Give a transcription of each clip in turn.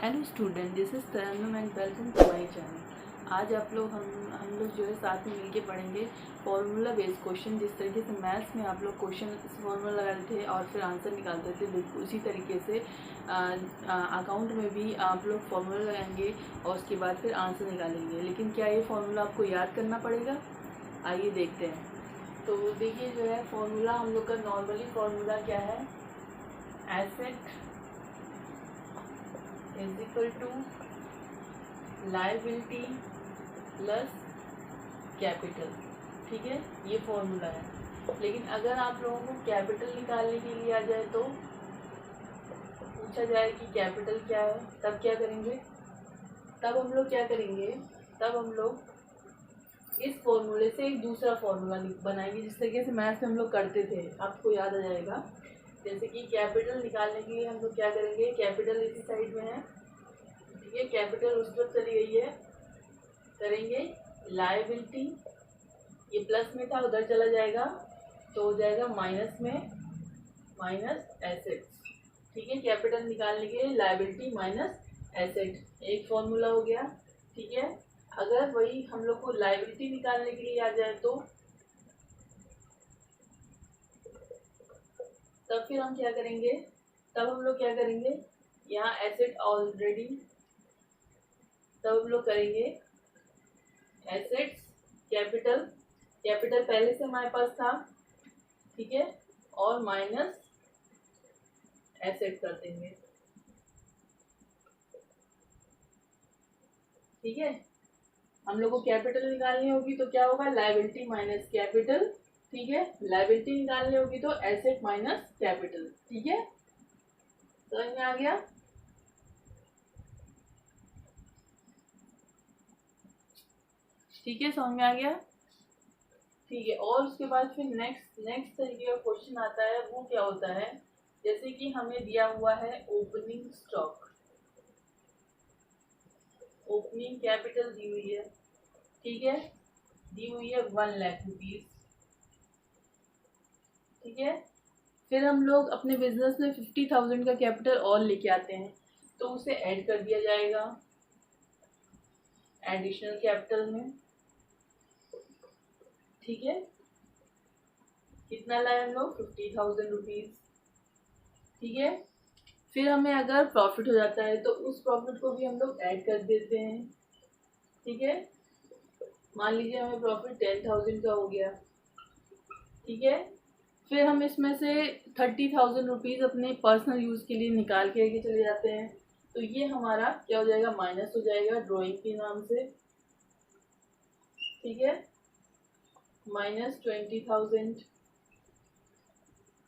Hello student, this is Tarannum and welcome to my channel. आज आप लोग हम लोग जो है साथ में मिलके पढ़ेंगे फॉर्मूला बेस्ड क्वेश्चन। जिस तरीके से मैथ्स में आप लोग क्वेश्चन फॉर्मूला लगाते थे और फिर आंसर निकालते थे, बिल्कुल उसी तरीके से अकाउंट में भी आप लोग फॉर्मूला लगाएंगे और उसके बाद फिर आंसर निकालेंगे। लेकिन क्या ये फॉर्मूला आपको याद करना पड़ेगा? आइए देखते हैं। तो देखिए जो है फॉर्मूला हम लोग का नॉर्मली फॉर्मूला क्या है, asset is equal to liability plus capital. ठीक है, ये फॉर्मूला है। लेकिन अगर आप लोगों को कैपिटल निकालने के लिए आ जाए तो पूछा जाए कि कैपिटल क्या है, तब क्या करेंगे? तब हम लोग इस फॉर्मूले से एक दूसरा फॉर्मूला बनाएंगे, जिस तरीके से मैथ्स में हम लोग करते थे, आपको याद आ जाएगा। जैसे कि कैपिटल निकालने के लिए हम लोग क्या करेंगे, कैपिटल इसी साइड में है, ठीक है, कैपिटल उस तरफ चली गई है, करेंगे लायबिलिटी, ये प्लस में था उधर चला जाएगा तो हो जाएगा माइनस में, माइनस एसेट्स। ठीक है, कैपिटल निकालने के लिए लायबिलिटी माइनस एसेट, एक फॉर्मूला हो गया। ठीक है, अगर वही हम लोग को लायबिलिटी निकालने के लिए आ जाए तो तब फिर हम क्या करेंगे, तब हम लोग क्या करेंगे, यहाँ एसेट ऑलरेडी, तब हम लोग करेंगे एसेट्स कैपिटल, कैपिटल पहले से हमारे पास था, ठीक है, और माइनस एसेट कर देंगे। ठीक है, हम लोग को कैपिटल निकालनी होगी तो क्या होगा, लायबिलिटी माइनस कैपिटल। ठीक है, लायबिलिटी निकालनी होगी तो एसेट माइनस कैपिटल। ठीक है, समझ में आ गया? ठीक है, समझ में आ गया। ठीक है, और उसके बाद फिर नेक्स्ट तरीके का क्वेश्चन आता है, वो क्या होता है, जैसे कि हमें दिया हुआ है ओपनिंग स्टॉक, ओपनिंग कैपिटल दी हुई है, ठीक है, दी हुई है 1 लाख रुपीज। ठीक है, फिर हम लोग अपने बिजनेस में 50,000 का कैपिटल और लेके आते हैं तो उसे ऐड कर दिया जाएगा एडिशनल कैपिटल में। ठीक है, कितना लाए हम लोग, 50,000 रुपीज। ठीक है, फिर हमें अगर प्रॉफिट हो जाता है तो उस प्रॉफिट को भी हम लोग ऐड कर देते हैं। ठीक है, मान लीजिए हमें प्रॉफिट 10,000 का हो गया। ठीक है, फिर हम इसमें से 30,000 रुपीज़ अपने पर्सनल यूज़ के लिए निकाल के लेके चले जाते हैं, तो ये हमारा क्या हो जाएगा, माइनस हो जाएगा ड्राइंग के नाम से। ठीक है, माइनस 20,000।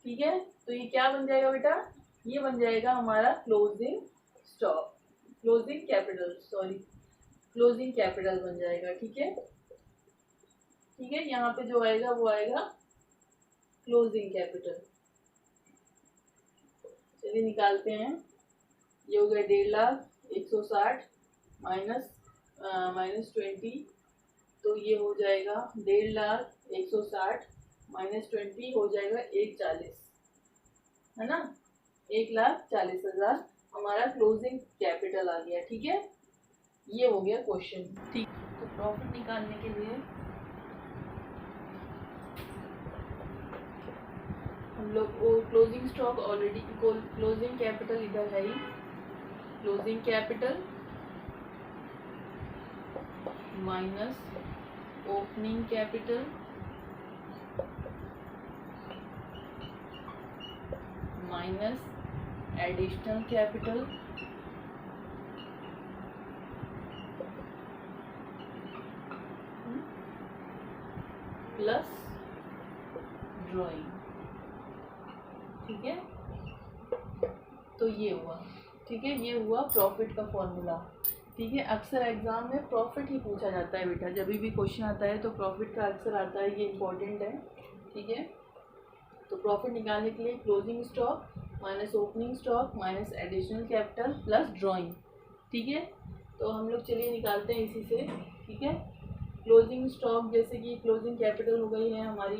ठीक है, तो ये क्या बन जाएगा बेटा, ये बन जाएगा हमारा closing stock, closing capital, sorry closing capital बन जाएगा। ठीक है, ठीक है, यहाँ पे जो आएगा वो आएगा क्लोजिंग कैपिटल। चलिए निकालते हैं, ये हो गया 1,50,160 माइनस 20, तो ये हो जाएगा 1,50,160 माइनस 20 हो जाएगा 1,40, है ना, 1,40,000 हमारा क्लोजिंग कैपिटल आ गया। ठीक है, ये हो गया क्वेश्चन। ठीक, तो प्रॉफिट निकालने के लिए हम लोग closing stock already, closing capital इधर है ही, closing capital minus opening capital minus additional capital plus drawing. ठीक है, तो ये हुआ। ठीक है, ये हुआ प्रॉफिट का फॉर्मूला। ठीक है, अक्सर एग्जाम में प्रॉफिट ही पूछा जाता है बेटा, जब भी क्वेश्चन आता है तो प्रॉफिट का अक्सर आता है, ये इम्पोर्टेंट है। ठीक है, तो प्रॉफिट निकालने के लिए closing stock minus opening stock minus additional capital plus drawing. ठीक है, तो हम लोग चलिए निकालते हैं इसी से। ठीक है, क्लोजिंग स्टॉक जैसे कि क्लोजिंग कैपिटल हो गई है हमारी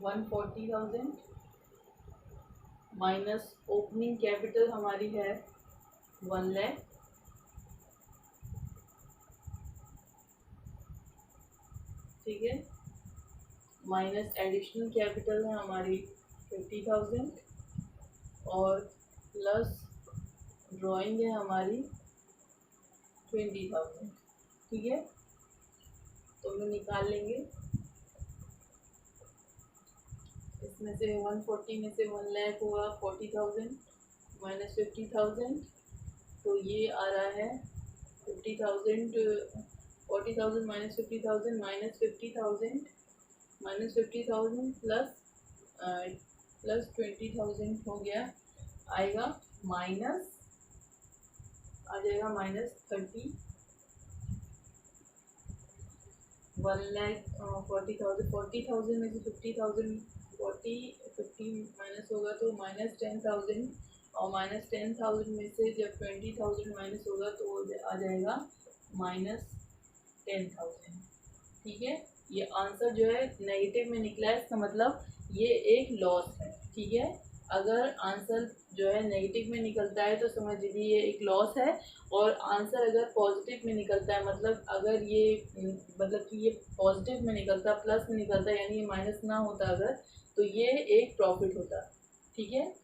140,000 माइनस ओपनिंग कैपिटल हमारी है 1 लाख ठीक है, माइनस एडिशनल कैपिटल है हमारी 50,000 और प्लस ड्राइंग है हमारी 20,000। ठीक है, तो हम लोग निकाल लेंगे। इसमें से 140 में से 1 लाख हुआ 40,000 माइनस 50,000, तो ये आ रहा है 50,000 40,000 माइनस 50,000 माइनस 50,000 माइनस 50,000 प्लस 20,000 हो गया, आएगा माइनस आ जाएगा माइनस 40,000 में से 50,000 50 माइनस होगा तो माइनस 10,000 और माइनस 10,000 में से जब 20,000 माइनस होगा तो आ जाएगा माइनस 10,000। ठीक है, ये आंसर जो है नेगेटिव में निकला है, इसका मतलब ये एक लॉस है। ठीक है, अगर आंसर जो है नेगेटिव में निकलता है तो समझ लीजिए ये एक लॉस है, और आंसर अगर पॉजिटिव में निकलता है मतलब अगर ये मतलब कि ये पॉजिटिव में निकलता प्लस में निकलता यानी ये माइनस ना होता अगर, तो ये एक प्रॉफिट होता। ठीक है,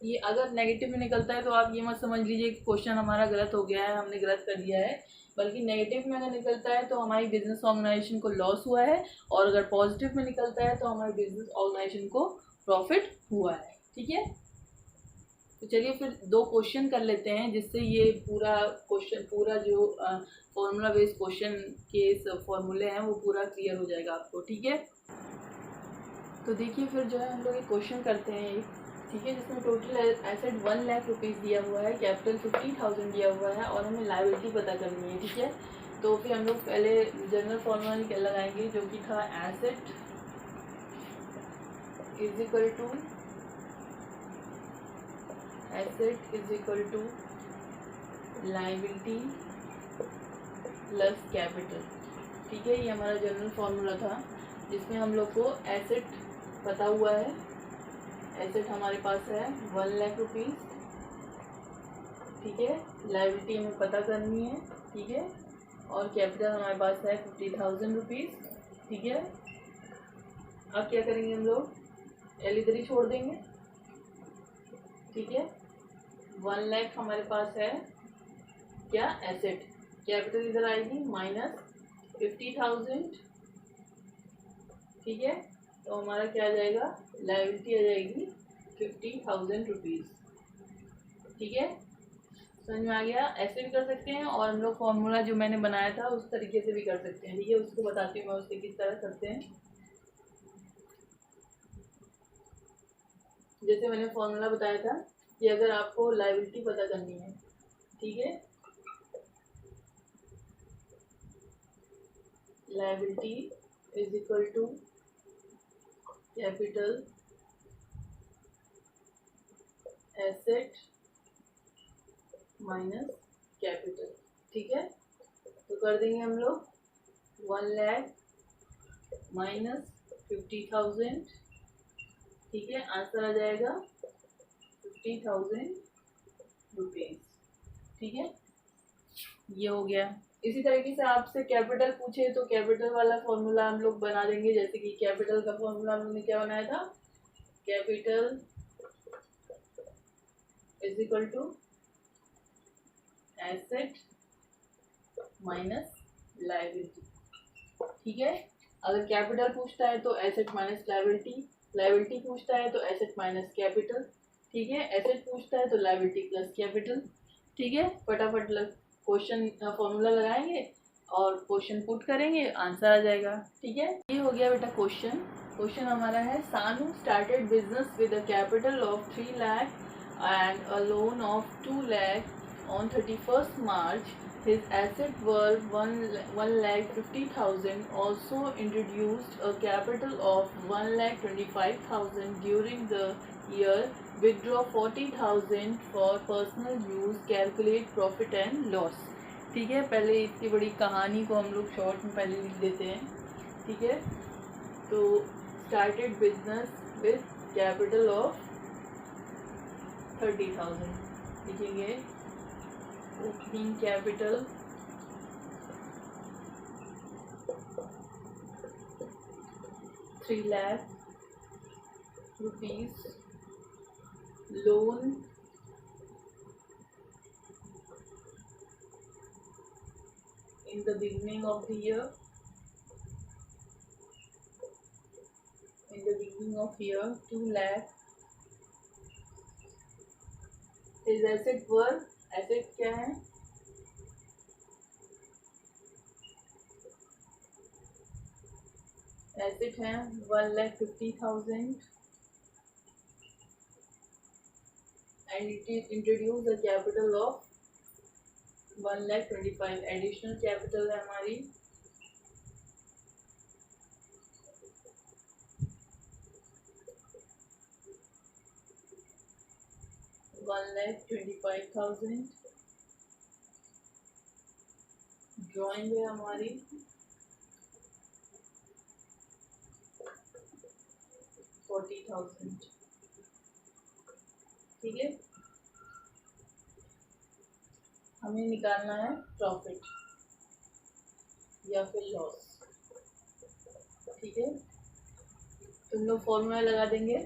ये अगर नेगेटिव में निकलता है तो आप ये मत समझ लीजिए कि क्वेश्चन हमारा गलत हो गया है, हमने गलत कर दिया है, बल्कि नेगेटिव में अगर निकलता है तो हमारी बिजनेस ऑर्गेनाइजेशन को लॉस हुआ है, और अगर पॉजिटिव में निकलता है तो हमारी बिजनेस ऑर्गेनाइजेशन को प्रॉफिट हुआ है। ठीक है, तो चलिए फिर 2 क्वेश्चन कर लेते हैं जिससे ये पूरा क्वेश्चन पूरा जो फॉर्मूला बेस्ड क्वेश्चन के फॉर्मूले हैं वो पूरा क्लियर हो जाएगा आपको। ठीक है, तो देखिए फिर जो है हम लोग एक क्वेश्चन करते हैं एक, ठीक है, जिसमें टोटल एसेट 1 लाख रुपीज़ दिया हुआ है, कैपिटल 50,000 दिया हुआ है और हमें लायबिलिटी पता करनी है। ठीक है, तो फिर हम लोग पहले जनरल फॉर्मूला लगाएंगे जो कि था asset is equal to liability plus capital. ठीक है, ये हमारा जनरल फॉर्मूला था जिसमें हम लोग को एसेट पता हुआ है, एसेट हमारे पास है 1 लाख रुपीज़। ठीक है, लायबिलिटी हमें पता करनी है। ठीक है, और कैपिटल हमारे पास है 50,000 रुपीज़। ठीक है, अब क्या करेंगे हम लोग, एल इधर ही छोड़ देंगे। ठीक है, 1 लाख हमारे पास है क्या एसेट, कैपिटल इधर आएगी माइनस 50,000। ठीक है, तो हमारा क्या आ जाएगा, लायबिलिटी आ जाएगी 50,000 रुपीज़। ठीक है, समझ में आ गया। ऐसे भी कर सकते हैं और हम लोग फॉर्मूला जो मैंने बनाया था उस तरीके से भी कर सकते हैं। ठीक है, उसको बताती हूँ मैं उससे किस तरह करते हैं। जैसे मैंने फॉर्मूला बताया था कि अगर आपको लायबिलिटी पता करनी है, ठीक है, liability is equal to capital asset minus capital. ठीक है, तो कर देंगे हम लोग 1 लाख माइनस 50,000। ठीक है, आंसर आ जाएगा 50,000 रुपीज़। ठीक है, ये हो गया। इसी तरीके से आपसे कैपिटल पूछे तो कैपिटल वाला फॉर्मूला हम लोग बना देंगे। जैसे कि कैपिटल का फॉर्मूला हमने क्या बनाया था, capital is equal to asset minus liability. ठीक है, अगर कैपिटल पूछता है तो एसेट माइनस लायबिलिटी, लायबिलिटी पूछता है तो एसेट माइनस कैपिटल। ठीक है, एसेट पूछता है तो लायबिलिटी प्लस कैपिटल। ठीक है, फटाफट क्वेश्चन फॉर्मूला लगाएंगे और क्वेश्चन पुट करेंगे, आंसर आ जाएगा। ठीक है, ये हो गया बेटा क्वेश्चन। क्वेश्चन हमारा है, सानू started business with a capital of 3 lakh and a loan of 2 lakh on 31st March. His assets were 1,50,000. Also introduced a capital of 1,25,000 during the year. Withdraw 40,000 for personal use. Calculate profit and loss. ठीक है, पहले इतनी बड़ी कहानी को हम लोग short में पहले लिख देते हैं। ठीक है, तो started business with capital of 30,000 लिखेंगे। Opening capital 3 lakh rupees loan in the beginning of the year. In the beginning of year, 2 lakh is asset worth. Asset क्या है? Asset है 1,50,000 and it is introduce a capital of 1,25,000. Additional capital है हमारी 1,25,000. Drawing है हमारी 40,000. ठीक है, हमें निकालना है प्रॉफिट या फिर लॉस. ठीक है, तुम लोग फॉर्मूला लगा देंगे.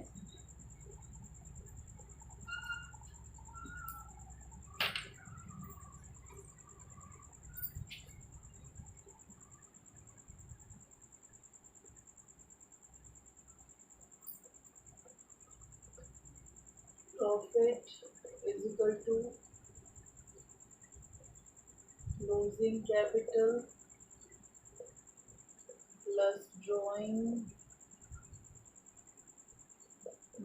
Profit is equal to closing capital plus drawing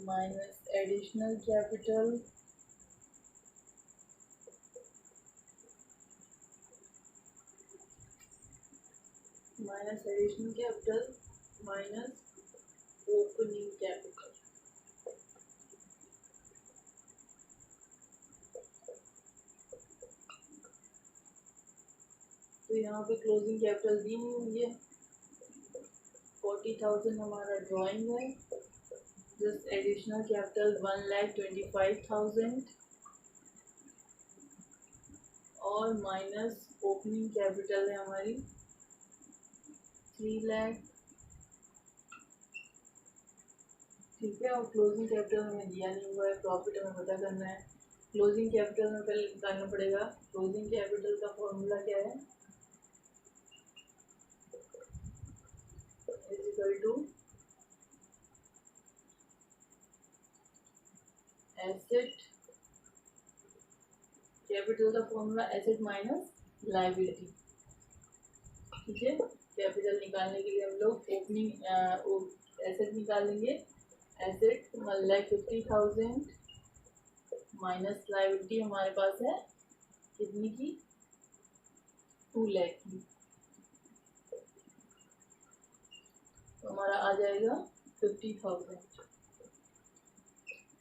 minus additional capital minus opening capital. तो यहाँ पे क्लोजिंग कैपिटल दी हुई है 40,000 हमारा ड्राइंग है. जस्ट एडिशनल कैपिटल 1,25,000 और माइनस ओपनिंग कैपिटल है हमारी 3 लाख. ठीक है, और क्लोजिंग कैपिटल हमें दिया नहीं हुआ है. प्रॉफिट हमें पता करना है. क्लोजिंग कैपिटल में पहले निकालना पड़ेगा. क्लोजिंग कैपिटल का फॉर्मूला क्या है? Is equal to asset. Capital का फॉर्मूला एसेट माइनस लायबिलिटी. ठीक है, कैपिटल निकालने के लिए हम लोग ओपनिंग एसेट निकालेंगे. एसेट 1,50,000 माइनस लायबिलिटी हमारे पास है कितनी की? 2 लाख की. तो हमारा आ जाएगा 50,000.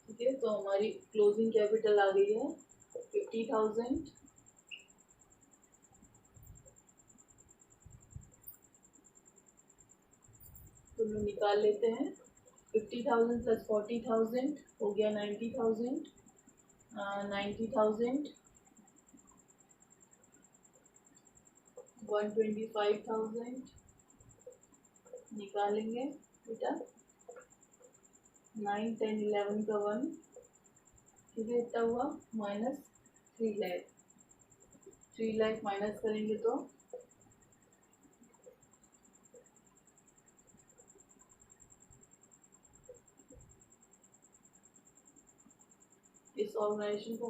ठीक है, तो हमारी क्लोजिंग कैपिटल आ गई है 50,000. तो हम निकाल लेते हैं. 50,000 प्लस 40,000 हो गया 90,000. 90,000 125,000 निकालेंगे बेटा. 9, 10, 11 का 1. ठीक है, इतना हुआ माइनस 3 लाख. 3 लाख माइनस करेंगे तो इस ऑर्गेनाइजेशन को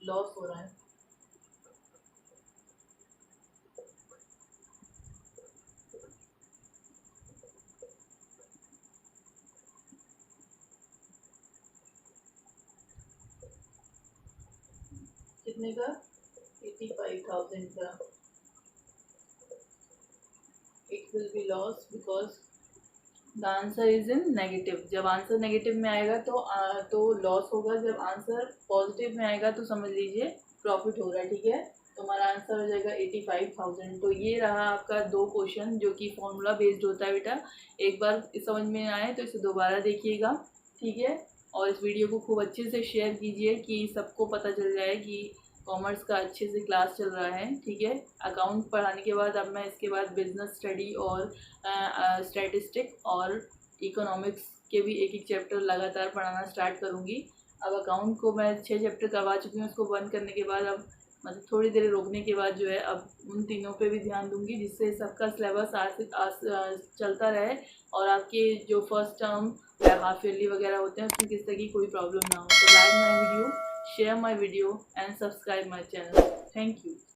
लॉस हो रहा है. कितने का? 85,000 का. It will be loss because the answer is in negative. जब आंसर नेगेटिव में आएगा तो लॉस होगा. जब आंसर पॉजिटिव में आएगा तो समझ लीजिए प्रॉफिट हो रहा है. ठीक है, तो हमारा आंसर हो जाएगा 85,000. तो ये रहा आपका 2 क्वेश्चन जो कि फॉर्मूला बेस्ड होता है बेटा. एक बार समझ में आए तो इसे दोबारा देखिएगा. ठीक है, और इस वीडियो को खूब अच्छे से शेयर कीजिए कि सबको पता चल जाए कि कॉमर्स का अच्छे से क्लास चल रहा है. ठीक है, अकाउंट पढ़ाने के बाद अब मैं इसके बाद बिजनेस स्टडी और स्टैटिस्टिक और इकोनॉमिक्स के भी एक चैप्टर लगातार पढ़ाना स्टार्ट करूँगी। अब अकाउंट को मैं 6 चैप्टर करवा चुकी हूँ, उसको बंद करने के बाद अब मतलब थोड़ी देर रोकने के बाद जो है अब उन तीनों पे भी ध्यान दूंगी, जिससे सबका सिलेबस चलता रहे और आपके जो फर्स्ट टर्म या हाफ ईयरली वगैरह होते हैं उसमें किस तरह की कोई प्रॉब्लम ना हो। तो like my video, share my video and subscribe my channel. Thank you.